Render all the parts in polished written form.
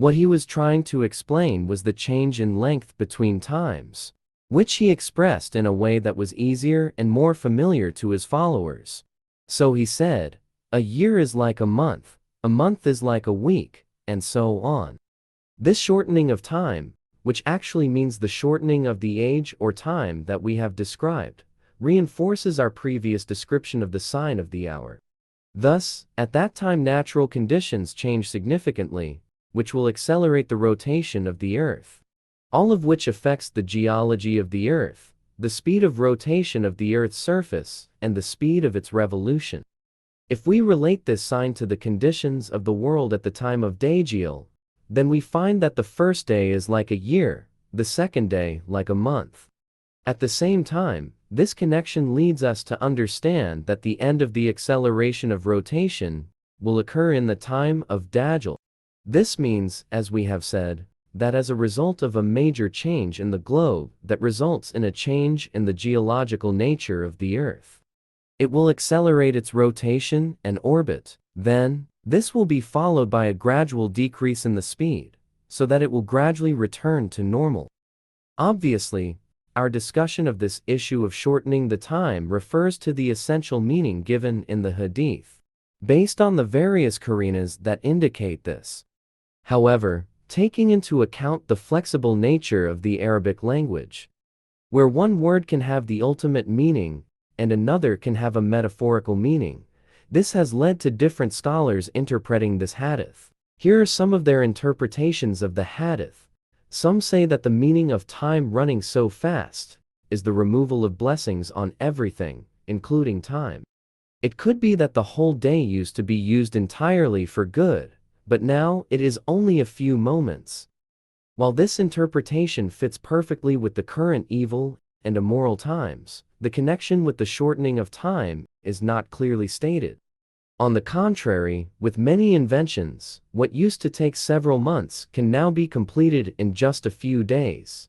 What he was trying to explain was the change in length between times, which he expressed in a way that was easier and more familiar to his followers. So he said, a year is like a month is like a week, and so on. This shortening of time, which actually means the shortening of the age or time that we have described, reinforces our previous description of the sign of the hour. Thus, at that time natural conditions change significantly, which will accelerate the rotation of the Earth. All of which affects the geology of the Earth, the speed of rotation of the Earth's surface, and the speed of its revolution. If we relate this sign to the conditions of the world at the time of Dagiel, then we find that the first day is like a year, the second day like a month. At the same time, this connection leads us to understand that the end of the acceleration of rotation will occur in the time of Dagiel. This means, as we have said, that as a result of a major change in the globe that results in a change in the geological nature of the Earth, it will accelerate its rotation and orbit. Then, this will be followed by a gradual decrease in the speed, so that it will gradually return to normal. Obviously, our discussion of this issue of shortening the time refers to the essential meaning given in the Hadith, based on the various qarinas that indicate this. However, taking into account the flexible nature of the Arabic language, where one word can have the ultimate meaning and another can have a metaphorical meaning, this has led to different scholars interpreting this hadith. Here are some of their interpretations of the hadith. Some say that the meaning of time running so fast is the removal of blessings on everything, including time. It could be that the whole day used to be used entirely for good, but now it is only a few moments. While this interpretation fits perfectly with the current evil and immoral times, the connection with the shortening of time is not clearly stated. On the contrary, with many inventions, what used to take several months can now be completed in just a few days.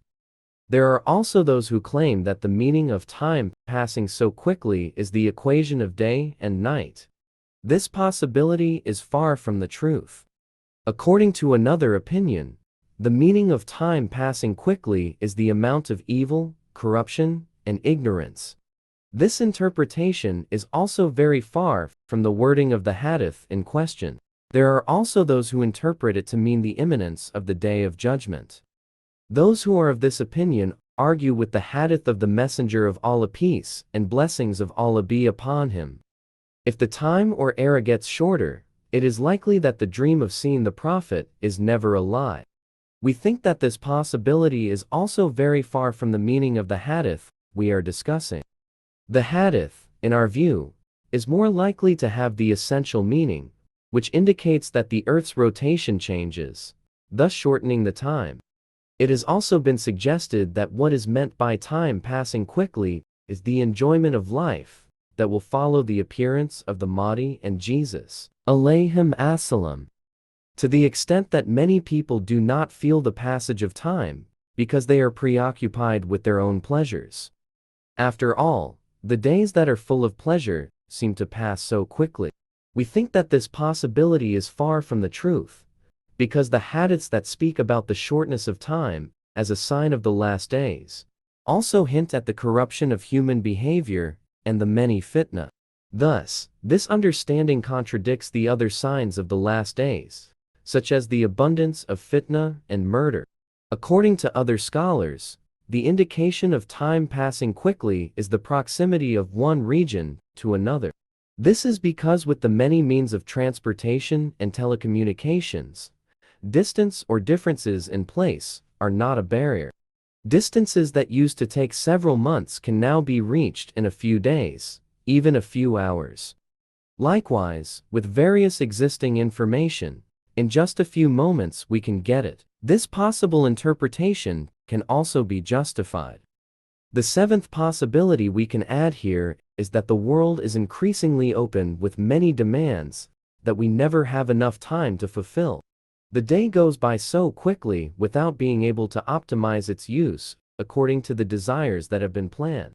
There are also those who claim that the meaning of time passing so quickly is the equation of day and night. This possibility is far from the truth. According to another opinion, the meaning of time passing quickly is the amount of evil, corruption, and ignorance. This interpretation is also very far from the wording of the hadith in question. There are also those who interpret it to mean the imminence of the Day of Judgment. Those who are of this opinion argue with the hadith of the Messenger of Allah, peace and blessings of Allah be upon him. If the time or era gets shorter, it is likely that the dream of seeing the Prophet is never a lie. We think that this possibility is also very far from the meaning of the hadith we are discussing. The hadith, in our view, is more likely to have the essential meaning, which indicates that the Earth's rotation changes, thus shortening the time. It has also been suggested that what is meant by time passing quickly is the enjoyment of life that will follow the appearance of the Mahdi and Jesus, alayhim assalam. To the extent that many people do not feel the passage of time, because they are preoccupied with their own pleasures. After all, the days that are full of pleasure seem to pass so quickly. We think that this possibility is far from the truth, because the hadiths that speak about the shortness of time as a sign of the last days also hint at the corruption of human behavior and the many fitna. Thus, this understanding contradicts the other signs of the last days, such as the abundance of fitna and murder. According to other scholars, the indication of time passing quickly is the proximity of one region to another. This is because with the many means of transportation and telecommunications, distance or differences in place are not a barrier. Distances that used to take several months can now be reached in a few days, even a few hours. Likewise, with various existing information, in just a few moments we can get it. This possible interpretation can also be justified. The seventh possibility we can add here is that the world is increasingly open with many demands that we never have enough time to fulfill. The day goes by so quickly without being able to optimize its use according to the desires that have been planned.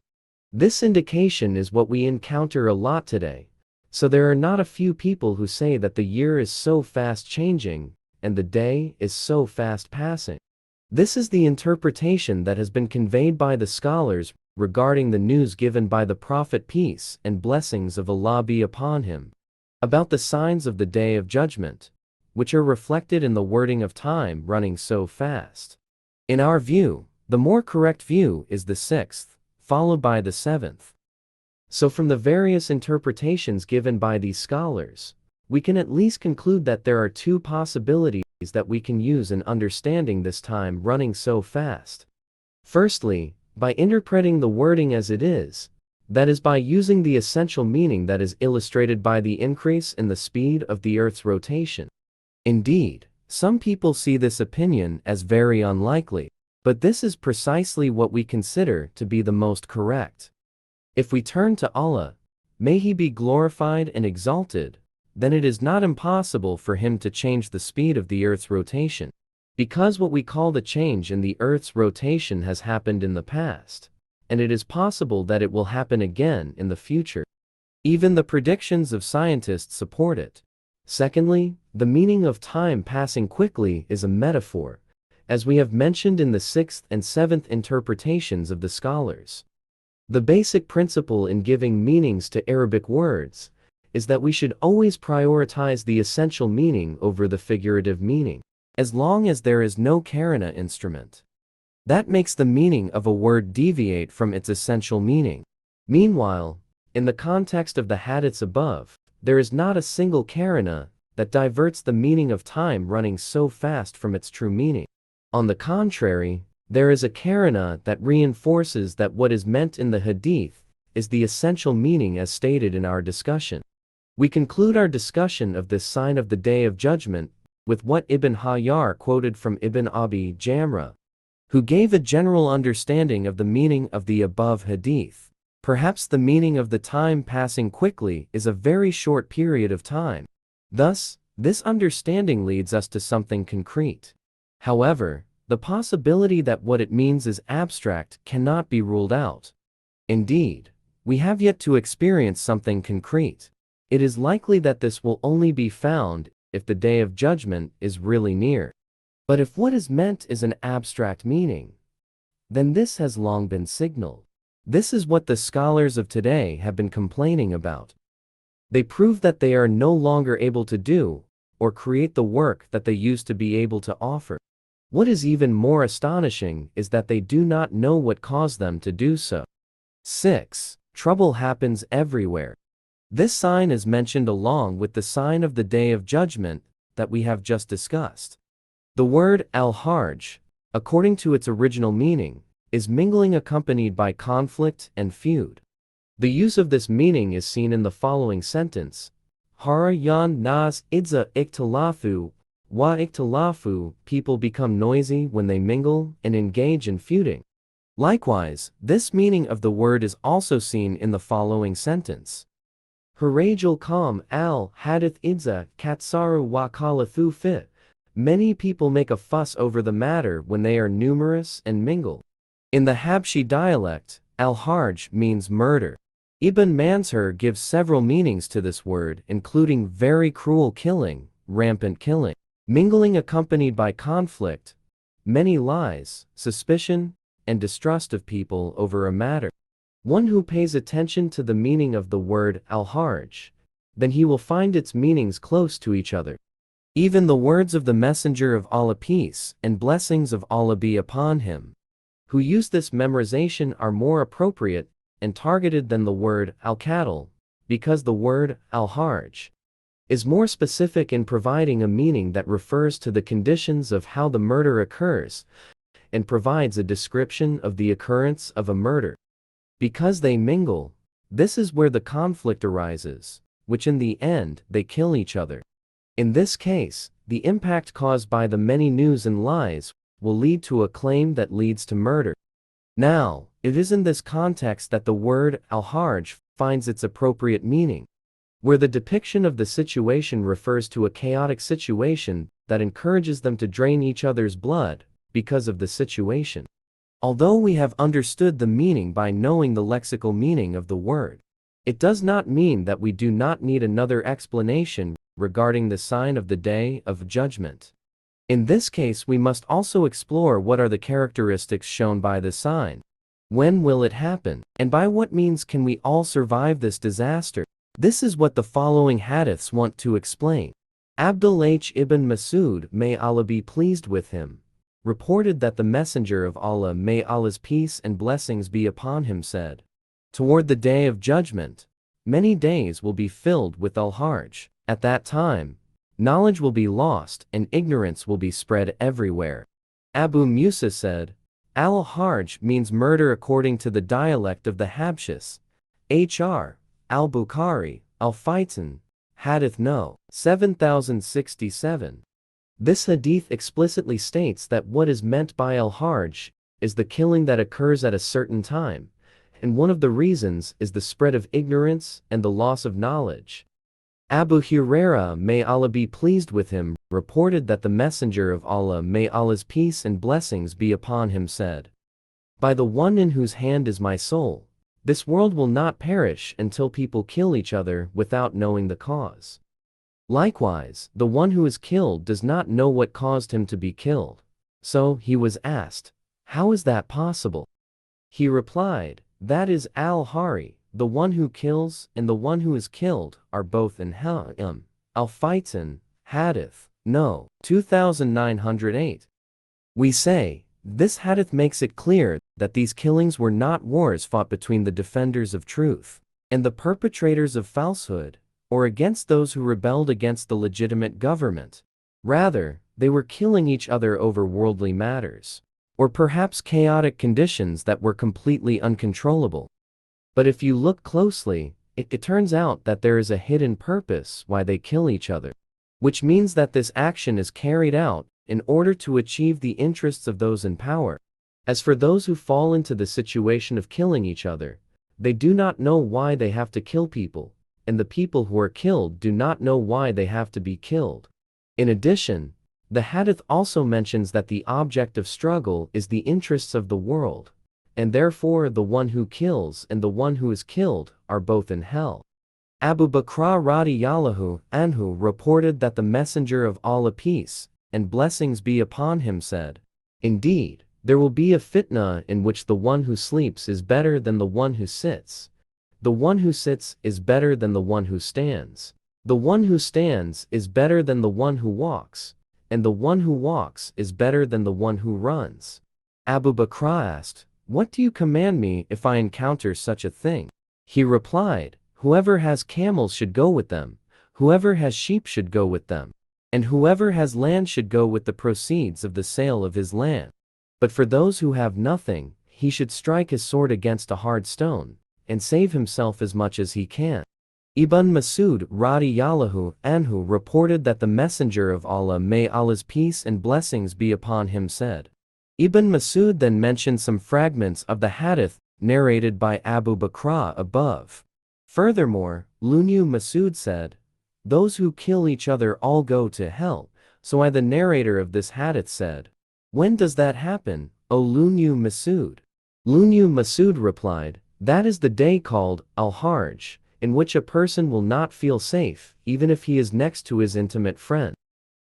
This indication is what we encounter a lot today, so there are not a few people who say that the year is so fast changing and the day is so fast passing. This is the interpretation that has been conveyed by the scholars regarding the news given by the Prophet, peace and blessings of Allah be upon him, about the signs of the Day of Judgment, which are reflected in the wording of time running so fast. In our view, the more correct view is the sixth, followed by the seventh. So from the various interpretations given by these scholars, we can at least conclude that there are two possibilities that we can use in understanding this time running so fast. Firstly, by interpreting the wording as it is, that is by using the essential meaning that is illustrated by the increase in the speed of the Earth's rotation. Indeed, some people see this opinion as very unlikely, but this is precisely what we consider to be the most correct. If we turn to Allah, may He be glorified and exalted, then it is not impossible for Him to change the speed of the Earth's rotation, because what we call the change in the Earth's rotation has happened in the past, and it is possible that it will happen again in the future. Even the predictions of scientists support it. Secondly, the meaning of time passing quickly is a metaphor, as we have mentioned in the sixth and seventh interpretations of the scholars. The basic principle in giving meanings to Arabic words is that we should always prioritize the essential meaning over the figurative meaning, as long as there is no karana instrument that makes the meaning of a word deviate from its essential meaning. Meanwhile, in the context of the hadiths above, there is not a single karana that diverts the meaning of time running so fast from its true meaning. On the contrary, there is a karana that reinforces that what is meant in the hadith is the essential meaning as stated in our discussion. We conclude our discussion of this sign of the Day of Judgment with what Ibn Hajar quoted from Ibn Abi Jamrah, who gave a general understanding of the meaning of the above hadith. Perhaps the meaning of the time passing quickly is a very short period of time. Thus, this understanding leads us to something concrete. However, the possibility that what it means is abstract cannot be ruled out. Indeed, we have yet to experience something concrete. It is likely that this will only be found if the Day of Judgment is really near. But if what is meant is an abstract meaning, then this has long been signaled. This is what the scholars of today have been complaining about. They prove that they are no longer able to do or create the work that they used to be able to offer. What is even more astonishing is that they do not know what caused them to do so. 6. Trouble happens everywhere. This sign is mentioned along with the sign of the Day of Judgment that we have just discussed. The word al-harj, according to its original meaning, is mingling accompanied by conflict and feud. The use of this meaning is seen in the following sentence: Hara yan nas idza iktalafu wa iktalafu, people become noisy when they mingle and engage in feuding. Likewise, this meaning of the word is also seen in the following sentence: Harajul kam al hadith idza katsaru wa kalathu fit. Many people make a fuss over the matter when they are numerous and mingle. In the Habshi dialect, al-harj means murder. Ibn Mansur gives several meanings to this word, including very cruel killing, rampant killing, mingling accompanied by conflict, many lies, suspicion, and distrust of people over a matter. One who pays attention to the meaning of the word al-harj, then he will find its meanings close to each other. Even the words of the Messenger of Allah, peace and blessings of Allah be upon him, who used this memorization, are more appropriate and targeted than the word al-qatl, because the word al-harj is more specific in providing a meaning that refers to the conditions of how the murder occurs and provides a description of the occurrence of a murder. Because they mingle, this is where the conflict arises, which in the end they kill each other. In this case, the impact caused by the many news and lies will lead to a claim that leads to murder. Now, it is in this context that the word al-harj finds its appropriate meaning, where the depiction of the situation refers to a chaotic situation that encourages them to drain each other's blood because of the situation. Although we have understood the meaning by knowing the lexical meaning of the word, it does not mean that we do not need another explanation regarding the sign of the Day of Judgment. In this case, we must also explore what are the characteristics shown by the sign. When will it happen? And by what means can we all survive this disaster? This is what the following hadiths want to explain. Abdullah ibn Masud, may Allah be pleased with him, reported that the Messenger of Allah, may Allah's peace and blessings be upon him, said, "Toward the day of judgment, many days will be filled with al-harj. At that time, knowledge will be lost and ignorance will be spread everywhere." Abu Musa said, Al-Harj means murder according to the dialect of the Habshis. H.R. Al-Bukhari, Al-Fitan, Hadith No. 7067. This hadith explicitly states that what is meant by al-Harj is the killing that occurs at a certain time, and one of the reasons is the spread of ignorance and the loss of knowledge. Abu Hurairah, may Allah be pleased with him, reported that the Messenger of Allah, may Allah's peace and blessings be upon him, said, "By the one in whose hand is my soul, this world will not perish until people kill each other without knowing the cause. Likewise, the one who is killed does not know what caused him to be killed." So he was asked, "How is that possible?" He replied, "That is al-Hari. The one who kills and the one who is killed are both in hell." Al-Fitan, Hadith No. 2908. We say, this hadith makes it clear that these killings were not wars fought between the defenders of truth and the perpetrators of falsehood, or against those who rebelled against the legitimate government. Rather, they were killing each other over worldly matters, or perhaps chaotic conditions that were completely uncontrollable. But if you look closely, it turns out that there is a hidden purpose why they kill each other, which means that this action is carried out in order to achieve the interests of those in power. As for those who fall into the situation of killing each other, they do not know why they have to kill people, and the people who are killed do not know why they have to be killed. In addition, the hadith also mentions that the object of struggle is the interests of the world, and therefore the one who kills and the one who is killed are both in hell. Abu Bakr radiyallahu anhu reported that the Messenger of Allah, peace and blessings be upon him, said, "Indeed, there will be a fitna in which the one who sleeps is better than the one who sits. The one who sits is better than the one who stands. The one who stands is better than the one who walks, and the one who walks is better than the one who runs." Abu Bakr asked, "What do you command me if I encounter such a thing?" He replied, "Whoever has camels should go with them, whoever has sheep should go with them, and whoever has land should go with the proceeds of the sale of his land. But for those who have nothing, he should strike his sword against a hard stone, and save himself as much as he can." Ibn Masud radiyallahu anhu reported that the Messenger of Allah, may Allah's peace and blessings be upon him, said. Ibn Masud then mentioned some fragments of the hadith narrated by Abu Bakr above. Furthermore, Ibn Masud said, "Those who kill each other all go to hell." So the narrator of this hadith said, "When does that happen, O Ibn Masud?" Ibn Masud replied, "That is the day called al-Harj, in which a person will not feel safe, even if he is next to his intimate friend.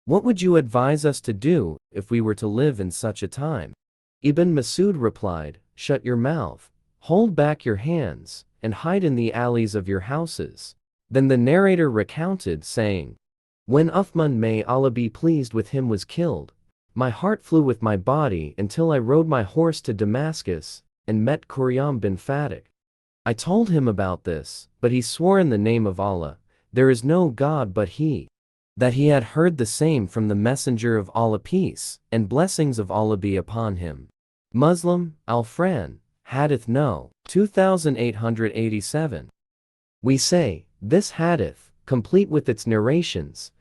What would you advise us to do if we were to live in such a time?" Ibn Masud replied, "Shut your mouth, hold back your hands, and hide in the alleys of your houses." Then the narrator recounted, saying, "When Uthman, may Allah be pleased with him, was killed, my heart flew with my body until I rode my horse to Damascus and met Quryam bin Fatik. I told him about this, but he swore in the name of Allah, there is no God but He, that he had heard the same from the Messenger of Allah, peace and blessings of Allah be upon him." Muslim, Al-Fran, Hadith No. 2887. We say, this hadith, complete with its narrations,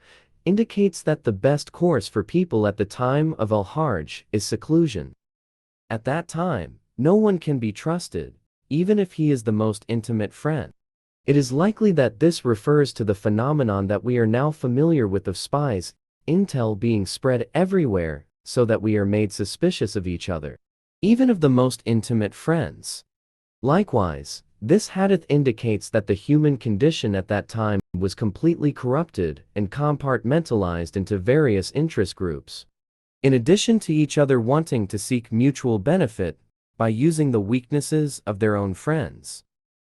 indicates that the best course for people at the time of al-Harj is seclusion. At that time, no one can be trusted, even if he is the most intimate friend. It is likely that this refers to the phenomenon that we are now familiar with of spies, intel being spread everywhere, so that we are made suspicious of each other, even of the most intimate friends. Likewise, this hadith indicates that the human condition at that time was completely corrupted and compartmentalized into various interest groups. in addition to each other wanting to seek mutual benefit by using the weaknesses of their own friends.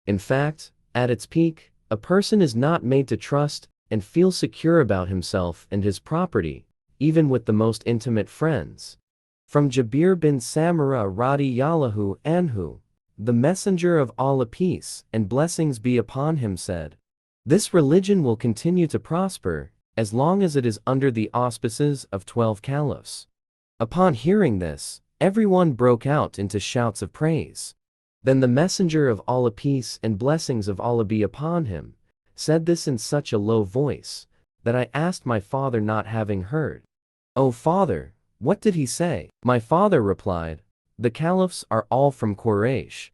In fact, at its peak, a person is not made to trust and feel secure about himself and his property, even with the most intimate friends. From Jabir bin Samura radiyallahu anhu, the Messenger of Allah, peace and blessings be upon him, said, "This religion will continue to prosper as long as it is under the auspices of 12 caliphs." Upon hearing this, everyone broke out into shouts of praise. Then the Messenger of Allah, peace and blessings of Allah be upon him, said this in such a low voice that I asked my father, not having heard, "O father, what did he say?" My father replied, "The caliphs are all from Quraysh."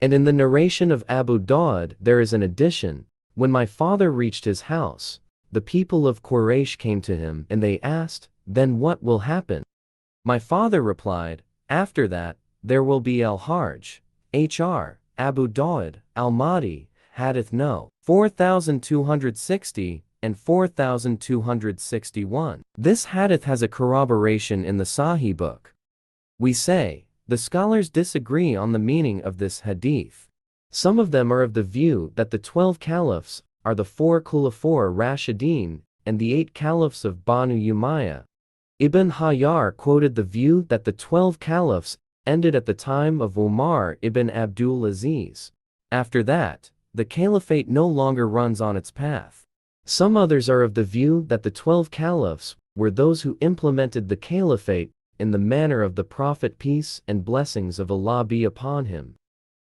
And in the narration of Abu Dawud there is an addition, when my father reached his house, the people of Quraysh came to him and they asked, "Then what will happen?" My father replied, "After that, there will be al-Harj." Hr. Abu Dawud, al-Mahdi, Hadith No. 4260 and 4261. This hadith has a corroboration in the Sahih book. We say, the scholars disagree on the meaning of this hadith. Some of them are of the view that the 12 caliphs are the 4 Khulafa Rashidin and the 8 caliphs of Banu Umayyah. Ibn Hajar quoted the view that the 12 caliphs ended at the time of Umar ibn Abdul Aziz. After that, the caliphate no longer runs on its path. Some others are of the view that the 12 caliphs were those who implemented the caliphate in the manner of the Prophet, peace and blessings of Allah be upon him.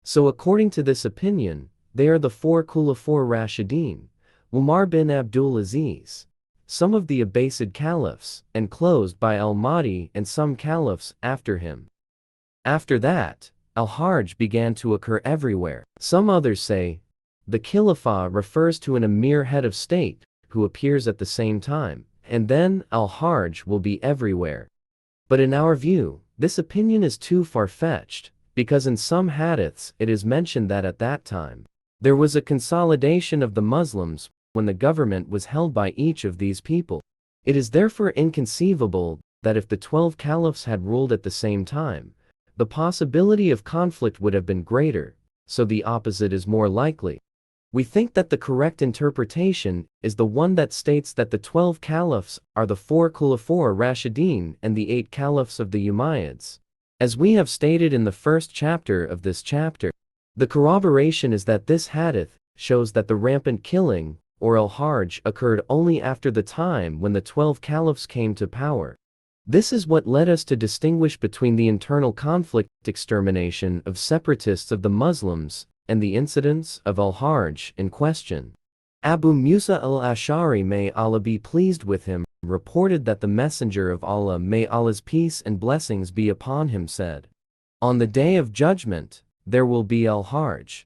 So according to this opinion, they are the 4 Khulafa Rashidin, Umar bin Abdul Aziz, some of the Abbasid caliphs, and closed by al-Mahdi and some caliphs after him. After that, al-Harj began to occur everywhere. Some others say, the Khilafah refers to an emir, head of state, who appears at the same time, and then al-Harj will be everywhere. But in our view, this opinion is too far-fetched, because in some hadiths it is mentioned that at that time, there was a consolidation of the Muslims when the government was held by each of these people. It is therefore inconceivable that if the 12 caliphs had ruled at the same time, the possibility of conflict would have been greater, so the opposite is more likely. We think that the correct interpretation is the one that states that the 12 caliphs are the 4 Khulafa Rashidin and the 8 caliphs of the Umayyads. As we have stated in the first chapter of this chapter, the corroboration is that this hadith shows that the rampant killing, or al-Harj, occurred only after the time when the 12 caliphs came to power. This is what led us to distinguish between the internal conflict extermination of separatists of the Muslims and the incidents of al-Harj in question. Abu Musa al-Ash'ari, may Allah be pleased with him, reported that the Messenger of Allah, may Allah's peace and blessings be upon him, said, "On the Day of Judgment, there will be al-Harj.